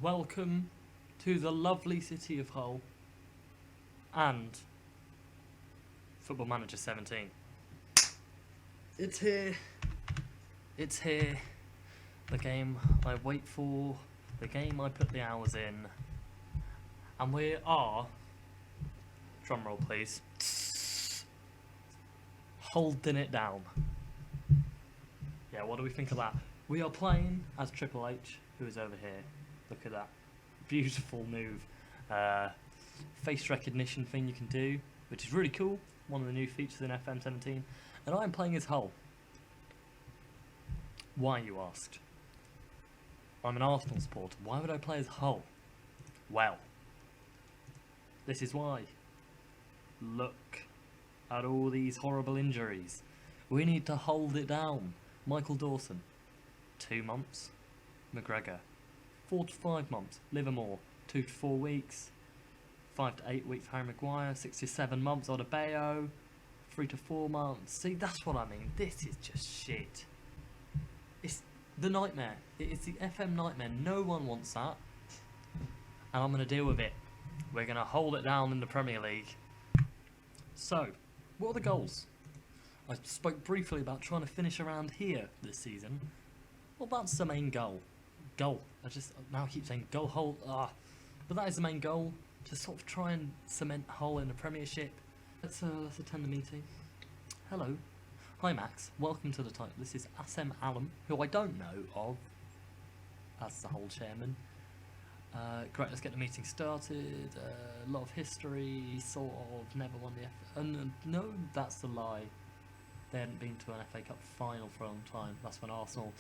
welcome to the lovely city of Hull and Football Manager 17. It's here. It's here. The game I wait for, the game I put the hours in, and we are, drumroll please, holding it down. Yeah, what do we think of that? We are playing as Triple H, who is over here. Look at that beautiful move, face recognition thing you can do, which is really cool. One of the new features in FM17, and I'm playing as Hull. Why, you asked? I'm an Arsenal supporter. Why would I play as Hull? Well, this is why. Look at all these horrible injuries. We need to hold it down. Michael Dawson, 2 months. McGregor, 4 to 5 months. Livermore, 2 to 4 weeks. 5 to 8 weeks. Harry Maguire, 6 to 7 months. Odebayo, 3 to 4 months. See, that's what I mean. This is just shit. It's the nightmare. It's the FM nightmare. No one wants that. And I'm going to deal with it. We're going to hold it down in the Premier League. So, what are the goals? I spoke briefly about trying to finish around here this season. Well, that's the main goal. I just now keep saying goal, hold. But that is the main goal. To sort of try and cement Hull in the Premiership. Let's attend the meeting. Hello. Hi Max, welcome to the type. This is Asem Allam, who I don't know of as the Hull chairman. Great, let's get the meeting started. A lot of history, sort of, never won the no, that's the lie. They hadn't been to an FA Cup final for a long time. That's when Arsenal,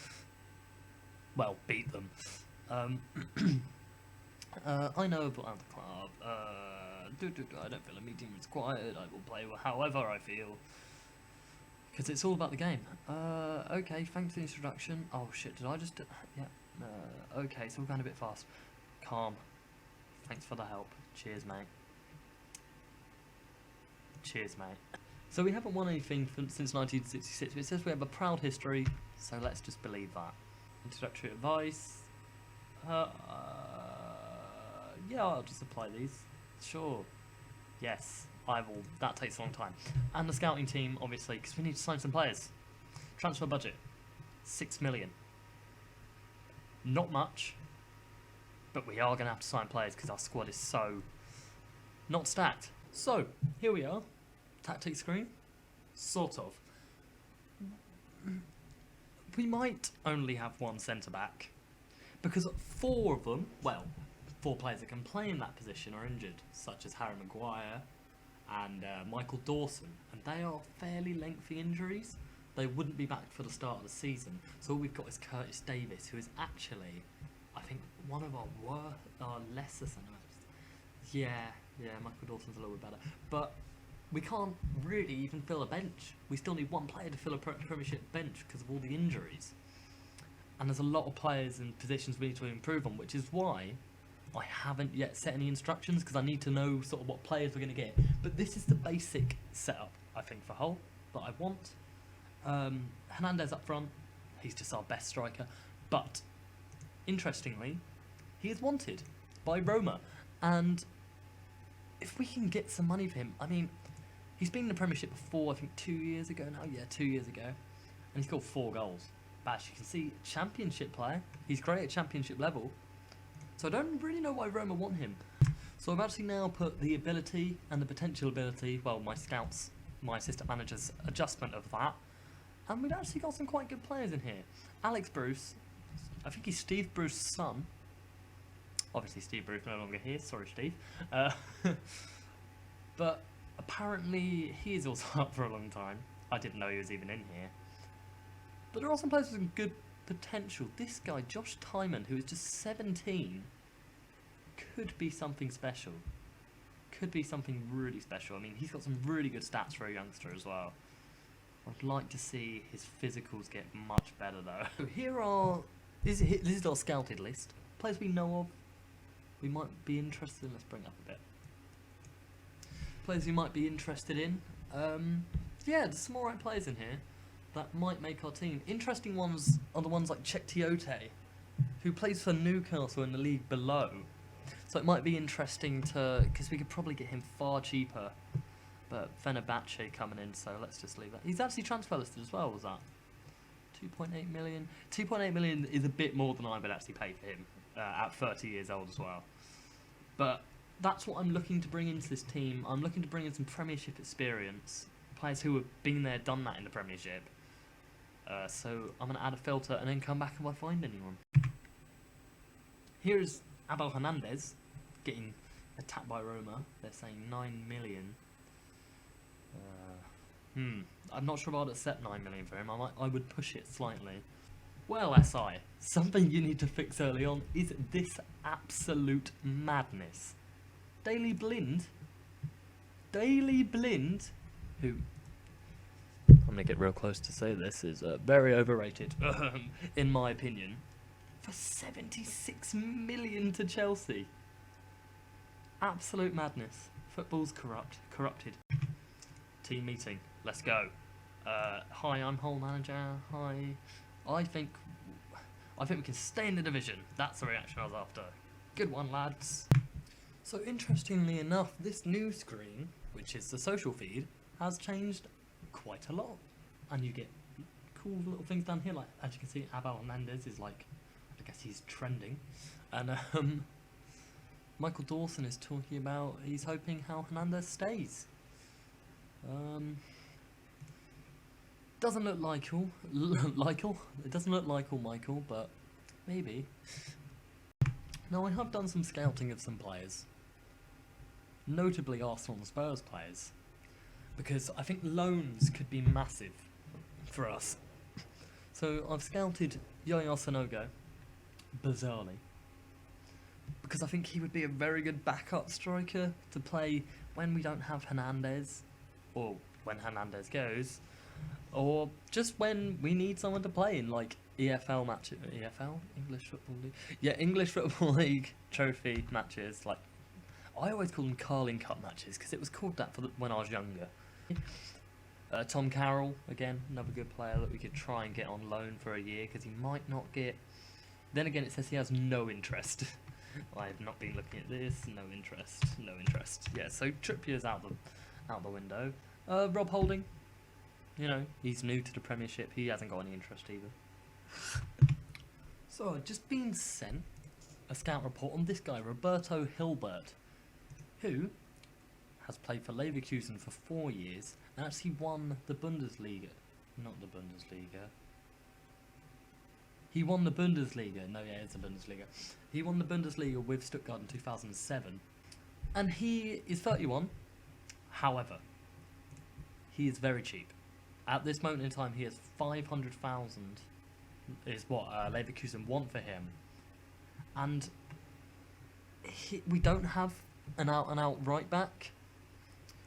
well, beat them. I know about the club. I don't feel a meeting is required. I will play however I feel. Because it's all about the game. Okay, thanks for the introduction. Oh shit, did I just do... Yeah. Okay, so we're going a bit fast. Calm. Thanks for the help. Cheers, mate. Cheers, mate. So we haven't won anything since 1966, but it says we have a proud history, so let's just believe that. Introductory advice. Yeah, I'll just apply these. Sure. Yes, I will. That takes a long time. And the scouting team, obviously, because we need to sign some players. Transfer budget, 6 million. Not much, but we are going to have to sign players because our squad is so not stacked. So, here we are. Tactics screen. Sort of. We might only have one centre-back because 4 of them, well, 4 players that can play in that position are injured, such as Harry Maguire and Michael Dawson, and they are fairly lengthy injuries. They wouldn't be back for the start of the season. So all we've got is Curtis Davis, who is actually, I think, one of our lesser centre-backs. Yeah, Michael Dawson's a little bit better. But we can't really even fill a bench. We still need 1 player to fill a Premiership bench because of all the injuries. And there's a lot of players in positions we need to improve on, which is why I haven't yet set any instructions, because I need to know sort of what players we're going to get. But this is the basic setup, I think, for Hull that I want. Hernandez up front, he's just our best striker. But, interestingly, he is wanted by Roma. And if we can get some money for him, I mean, he's been in the Premiership before, I think 2 years ago now. Yeah, 2 years ago. And he's scored 4 goals. But as you can see, Championship player. He's great at Championship level. So I don't really know why Roma want him. So I've actually now put the ability and the potential ability, well, my scouts, my assistant manager's adjustment of that. And we've actually got some quite good players in here. Alex Bruce, I think he's Steve Bruce's son. Obviously Steve Bruce no longer here, sorry Steve. But apparently he is also up for a long time. I didn't know he was even in here. But there are some players with some good potential. This guy, Josh Tyman, who is just 17, could be something special. Could be something really special. I mean, he's got some really good stats for a youngster as well. I'd like to see his physicals get much better though. So here are, this is our scouted list. Players we know of, we might be interested in. Let's bring up a bit. Players we might be interested in. Yeah, there's some alright players in here that might make our team. Interesting ones are the ones like Cheick Tiote, who plays for Newcastle in the league below. So it might be interesting to, because we could probably get him far cheaper. But Fenerbahce coming in, so let's just leave that. He's actually transfer listed as well, was that? 2.8 million. 2.8 million is a bit more than I would actually pay for him at 30 years old as well. But that's what I'm looking to bring into this team. I'm looking to bring in some Premiership experience. Players who have been there, done that in the Premiership. So I'm going to add a filter and then come back if I find anyone. Here's Abel Hernandez getting attacked by Roma. They're saying 9 million. I'm not sure if I'd accept 9 million for him. I would push it slightly. Well, SI, something you need to fix early on is this absolute madness. Daily Blind, who, I'm going to get real close to say this, is very overrated, in my opinion, for 76 million to Chelsea. Absolute madness. Football's corrupted. Team meeting, let's go. Hi, I'm Whole Manager. Hi. I think we can stay in the division. That's the reaction I was after. Good one, lads. So interestingly enough, this new screen, which is the social feed, has changed quite a lot. And you get cool little things down here, like, as you can see, Abel Hernandez is like, I guess he's trending. And Michael Dawson is talking about he's hoping how Hernandez stays. Doesn't look like it doesn't look like Michael, but maybe. Now I have done some scouting of some players, notably Arsenal and Spurs players, because I think loans could be massive for us. So I've scouted Yaya Sanogo, bizarrely, because I think he would be a very good backup striker to play when we don't have Hernandez, or when Hernandez goes, or just when we need someone to play in, like EFL matches, English Football League, English Football League trophy matches. Like, I always call them Carling Cup matches because it was called that for when I was younger. Tom Carroll, again, another good player that we could try and get on loan for a year because he might not get. Then again, it says he has no interest. I have not been looking at this. No interest. Yeah, so Trippier's out the window. Rob Holding. You know, he's new to the Premiership. He hasn't got any interest either. So, just been sent a scout report on this guy, Roberto Hilbert, who has played for Leverkusen for 4 years and actually won the Bundesliga. Not the Bundesliga. He won the Bundesliga. No, yeah, it's the Bundesliga. He won the Bundesliga with Stuttgart in 2007. And he is 31. However, he is very cheap. At this moment in time, he has 500,000 is what Leverkusen want for him. And we don't have an out-and-out right-back.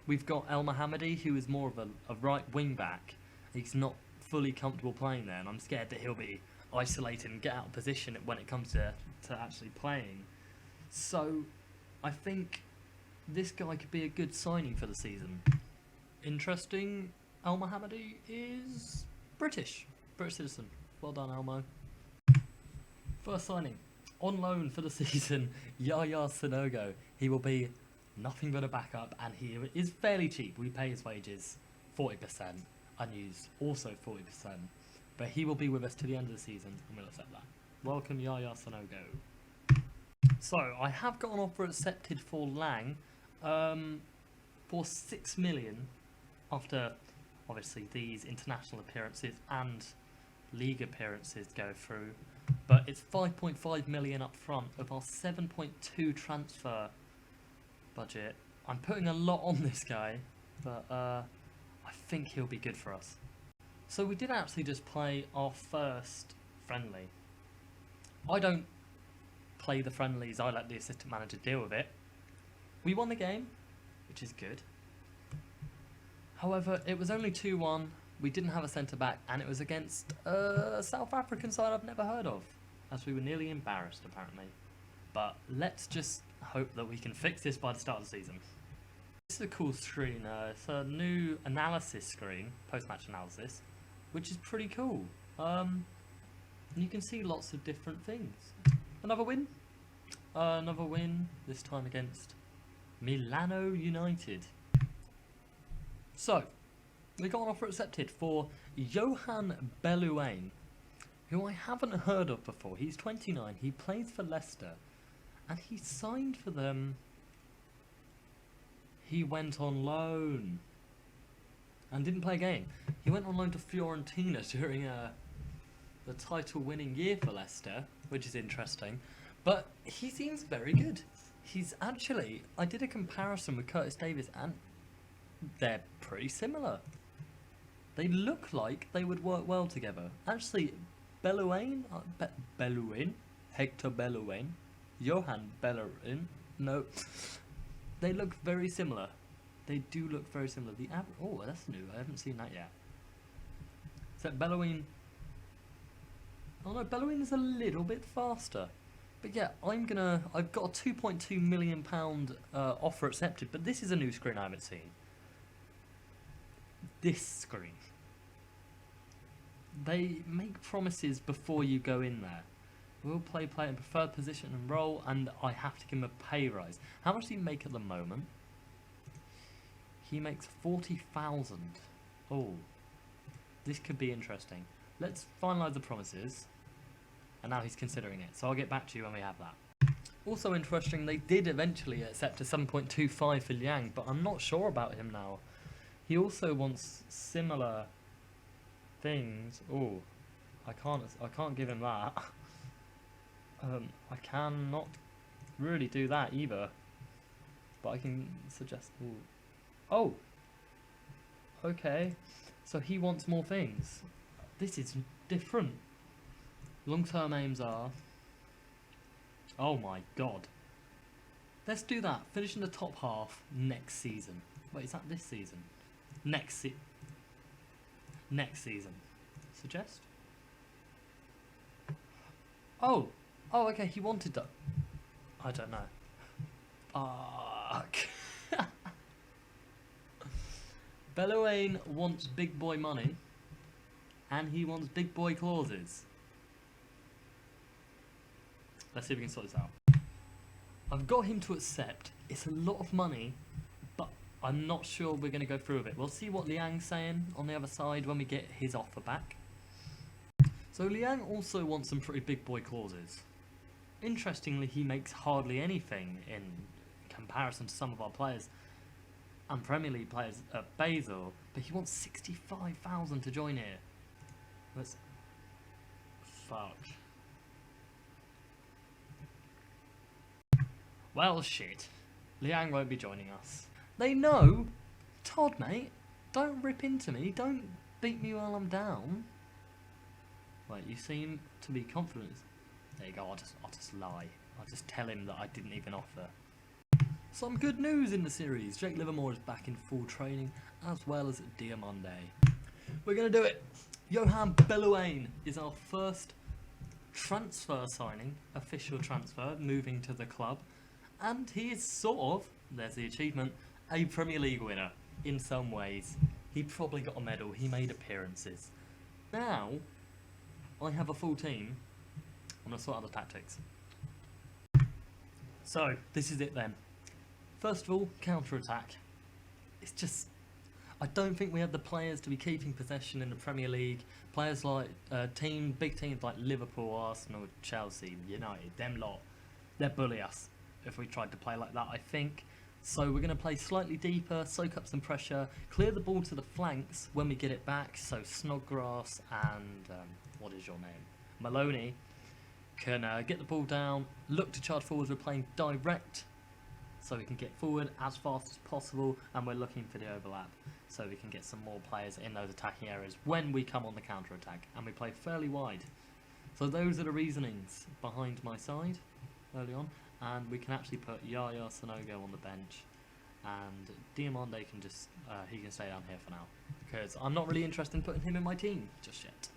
We've got El Mohammadi, who is more of a right wing-back. He's not fully comfortable playing there, and I'm scared that he'll be isolated and get out of position when it comes to actually playing. So, I think this guy could be a good signing for the season. Interesting, El Mohammadi is British citizen. Well done, Elmo. First signing, on loan for the season, Yaya Sanogo. He will be nothing but a backup, and he is fairly cheap. We pay his wages 40%, unused also 40%, but he will be with us to the end of the season, and we'll accept that. Welcome, Yaya Sanogo. So, I have got an offer accepted for Lang for 6 million after, obviously, these international appearances and league appearances go through, but it's 5.5 million up front of our 7.2 transfer budget. I'm putting a lot on this guy, but I think he'll be good for us. So we did actually just play our first friendly. I don't play the friendlies, I let the assistant manager deal with it. We won the game, which is good. However, it was only 2-1, we didn't have a centre-back, and it was against a South African side I've never heard of, as we were nearly embarrassed, apparently. But let's just hope that we can fix this by the start of the season. This is a cool screen. It's a new analysis screen, post-match analysis, which is pretty cool. And you can see lots of different things. Another win. This time against Milano United. So, we got an offer accepted for Johan Belluain, who I haven't heard of before. He's 29, he plays for Leicester, and he signed for them. He went on loan and didn't play a game. He went on loan to Fiorentina during the title-winning year for Leicester, which is interesting. But he seems very good. He's actually... I did a comparison with Curtis Davies, and they're pretty similar. They look like they would work well together. Actually, Belluain, Hector Belluain, Johan Belluain, no, they look very similar. They do look very similar. Oh, that's new. I haven't seen that yet. Except Belluain... Oh no, Belluain is a little bit faster. But yeah, I've got a £2.2 million offer accepted, but this is a new screen I haven't seen. This screen. They make promises before you go in there. We'll play player in preferred position and role, and I have to give him a pay rise. How much does he make at the moment? He makes 40,000. Oh, this could be interesting. Let's finalise the promises. And now he's considering it, so I'll get back to you when we have that. Also interesting, they did eventually accept a 7.25 for Liang, but I'm not sure about him now. He also wants similar things. Oh, I can't give him that. I cannot really do that either. But I can suggest. Ooh. Oh. Okay. So he wants more things. This is different. Long-term aims are... Oh my god. Let's do that. Finish in the top half next season. Wait, is that this season? Next season. Suggest? Oh! Oh, okay, he wanted that. I don't know. Fuck. Belluain wants big boy money. And he wants big boy clauses. Let's see if we can sort this out. I've got him to accept. It's a lot of money, but I'm not sure we're going to go through with it. We'll see what Liang's saying on the other side when we get his offer back. So Liang also wants some pretty big boy clauses. Interestingly, he makes hardly anything in comparison to some of our players and Premier League players at Basel, but he wants 65,000 to join here. Let's... Fuck. Well, shit. Liang won't be joining us. They know! Todd, mate, don't rip into me. Don't beat me while I'm down. Wait, you seem to be confident. There you go, I'll just lie. I'll just tell him that I didn't even offer. Some good news in the series. Jake Livermore is back in full training, as well as Diamande. We're going to do it. Johan Belluain is our first transfer signing, official transfer, moving to the club. And he is sort of, there's the achievement, a Premier League winner in some ways. He probably got a medal, he made appearances. Now, I have a full team. I'm going to sort out the tactics. So, this is it then. First of all, counter-attack. It's just... I don't think we have the players to be keeping possession in the Premier League. Players like big teams like Liverpool, Arsenal, Chelsea, United, them lot, they'd bully us if we tried to play like that, I think. So we're going to play slightly deeper, soak up some pressure, clear the ball to the flanks when we get it back. So Snodgrass and, what is your name? Maloney can get the ball down, look to charge forwards. We're playing direct, so we can get forward as fast as possible, and we're looking for the overlap, so we can get some more players in those attacking areas when we come on the counter-attack, and we play fairly wide. So those are the reasonings behind my side early on, and we can actually put Yaya Sanogo on the bench, and Diamande can just, he can stay down here for now, because I'm not really interested in putting him in my team just yet.